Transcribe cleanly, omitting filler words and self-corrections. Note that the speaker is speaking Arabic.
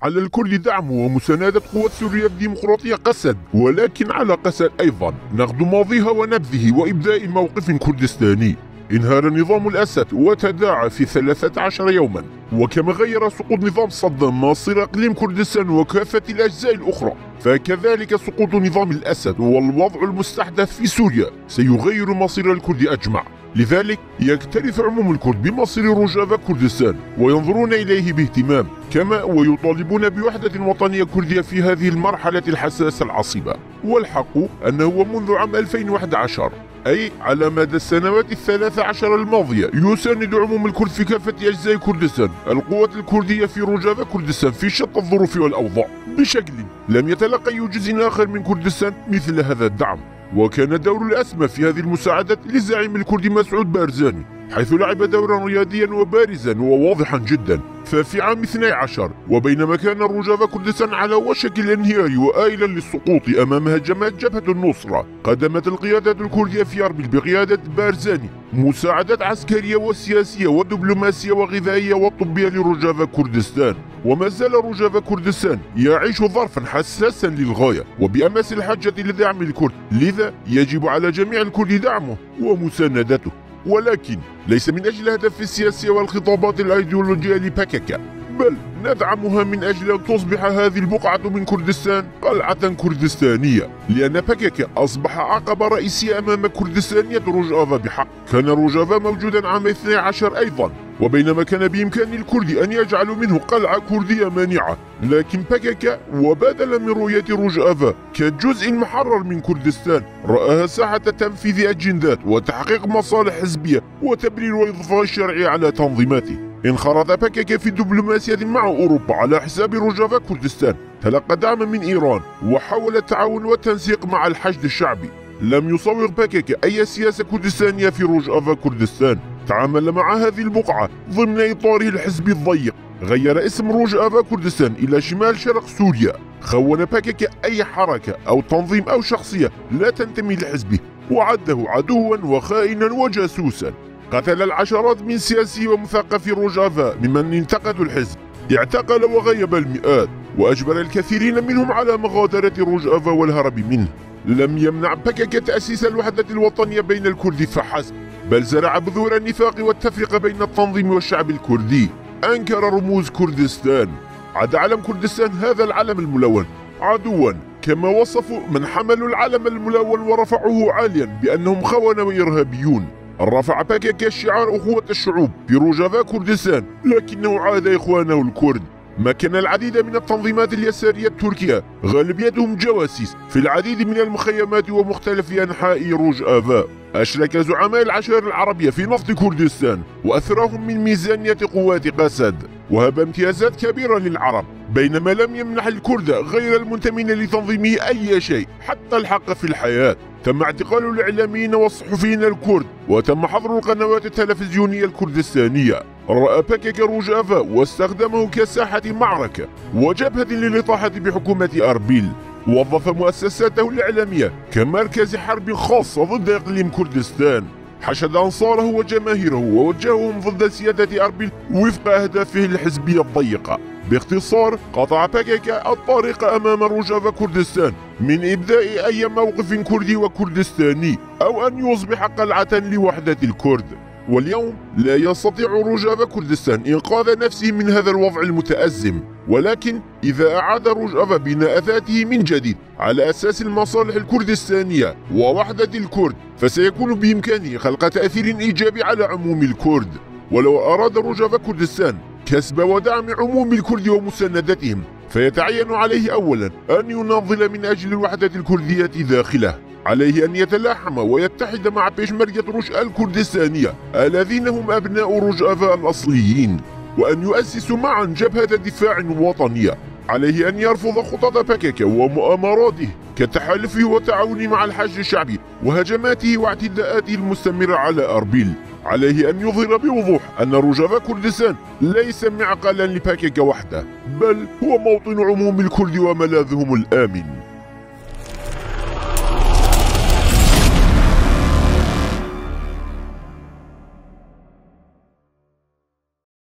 على الكل دعم ومساندة قوات سوريا الديمقراطية قسد، ولكن على قسد أيضا نقد ماضيها ونبذه وإبداء موقف كردستاني. انهار نظام الأسد وتداعى في 13 يوما، وكما غير سقوط نظام صدام مصير إقليم كردستان وكافة الأجزاء الأخرى، فكذلك سقوط نظام الأسد والوضع المستحدث في سوريا سيغير مصير الكرد أجمع. لذلك يكترث عموم الكرد بمصير روجافا كردستان وينظرون إليه باهتمام، كما ويطالبون بوحدة وطنية كردية في هذه المرحلة الحساسة العصيبة. والحق أنه منذ عام 2011 أي على مدى السنوات 13 الماضية يساند عموم الكرد في كافة أجزاء كردستان القوات الكردية في روجافا كردستان في شتى الظروف والأوضاع بشكل لم يتلقى أي جزء آخر من كردستان مثل هذا الدعم. وكان الدور الأسمى في هذه المساعدات للزعيم الكردي مسعود بارزاني، حيث لعب دورا رياديا وبارزا وواضحا جدا. ففي عام 12 وبينما كان روجافا كردستان على وشك الانهيار وآيلا للسقوط أمام هجمات جبهة النصرة، قدمت القيادة الكردية في أربيل بقيادة بارزاني مساعدات عسكرية وسياسية ودبلوماسية وغذائية وطبية لروجافا كردستان. وما زال روجافا كردستان يعيش ظرفا حساسا للغاية وبأمس الحاجة لدعم الكرد، لذا يجب على جميع الكرد دعمه ومساندته، ولكن ليس من أجل الهدف السياسي والخطابات الأيديولوجية لباكاكا، بل ندعمها من أجل أن تصبح هذه البقعة من كردستان قلعة كردستانية، لأن باكاكا أصبح عقبة رئيسية أمام كردستانية روجافا بحق. كان روجافا موجودا عام 12 أيضا، وبينما كان بإمكان الكرد أن يجعلوا منه قلعة كردية مانعة، لكن باكاكا وبدلا من رؤية روجافا كجزء محرر من كردستان رآها ساحة تنفيذ أجندات وتحقيق مصالح حزبية وتبرير والإضفاء الشرعي على تنظيماته. انخرط باكاكا في دبلوماسية مع أوروبا على حساب روجافا كردستان، تلقى دعما من إيران وحاول التعاون والتنسيق مع الحشد الشعبي. لم يصوغ باكاكا أي سياسة كردستانية في روجافا كردستان، تعامل مع هذه البقعة ضمن إطاره الحزبي الضيق، غير اسم روجافا كردستان إلى شمال شرق سوريا. خون باكاكا أي حركة أو تنظيم أو شخصية لا تنتمي لحزبه، وعده عدوا وخائنا وجاسوسا. قتل العشرات من سياسي ومثقفي روجافا ممن انتقدوا الحزب، اعتقل وغيب المئات، وأجبر الكثيرين منهم على مغادرة روجافا والهرب منه. لم يمنع باكاكا تأسيس الوحدة الوطنية بين الكرد فحسب، بل زرع بذور النفاق والتفرقة بين التنظيم والشعب الكردي. أنكر رموز كردستان، عد علم كردستان هذا العلم الملون عدوا، كما وصفوا من حملوا العلم الملون ورفعوه عاليا بأنهم خونة وإرهابيون. رفع باكاكا شعار أخوة الشعوب في روجافا كردستان، لكنه عاد إخوانه الكرد. مكن العديد من التنظيمات اليسارية التركية غالبيتهم جواسيس في العديد من المخيمات ومختلف أنحاء روجافا. أشرك زعماء العشائر العربية في نفض كردستان وأثراهم من ميزانية قوات قسد، وهب امتيازات كبيرة للعرب، بينما لم يمنح الكرد غير المنتمين لتنظيمه أي شيء حتى الحق في الحياة. تم اعتقال الإعلاميين والصحفيين الكرد، وتم حظر القنوات التلفزيونية الكردستانية. رأى باكاكا روجافا واستخدمه كساحة معركة وجبهة للإطاحة بحكومة أربيل. وظف مؤسساته الإعلامية كمركز حرب خاصة ضد إقليم كردستان، حشد أنصاره وجماهيره ووجههم ضد سيادة أربيل وفق أهدافه الحزبية الضيقة. باختصار، قطع باكاكا الطريق أمام روجافا كردستان من إبداء أي موقف كردي وكردستاني أو أن يصبح قلعة لوحدة الكرد. واليوم لا يستطيع روجافا كردستان إنقاذ نفسه من هذا الوضع المتأزم، ولكن إذا أعاد روجافا بناء ذاته من جديد على أساس المصالح الكردستانية ووحدة الكرد، فسيكون بإمكانه خلق تأثير إيجابي على عموم الكرد. ولو أراد روجافا كردستان كسب ودعم عموم الكرد ومساندتهم، فيتعين عليه أولا أن يناضل من أجل الوحدة الكردية داخله. عليه أن يتلاحم ويتحد مع بيشمركة روج الكردستانية الذين هم أبناء روجافا الأصليين، وأن يؤسسوا معا جبهة دفاع وطنية. عليه أن يرفض خطط باكاكا ومؤامراته كتحالفه وتعاونه مع الحشد الشعبي وهجماته واعتداءاته المستمرة على أربيل. عليه أن يظهر بوضوح أن روجافا كردستان ليس معقلا لباكاكا وحده، بل هو موطن عموم الكرد وملاذهم الآمن.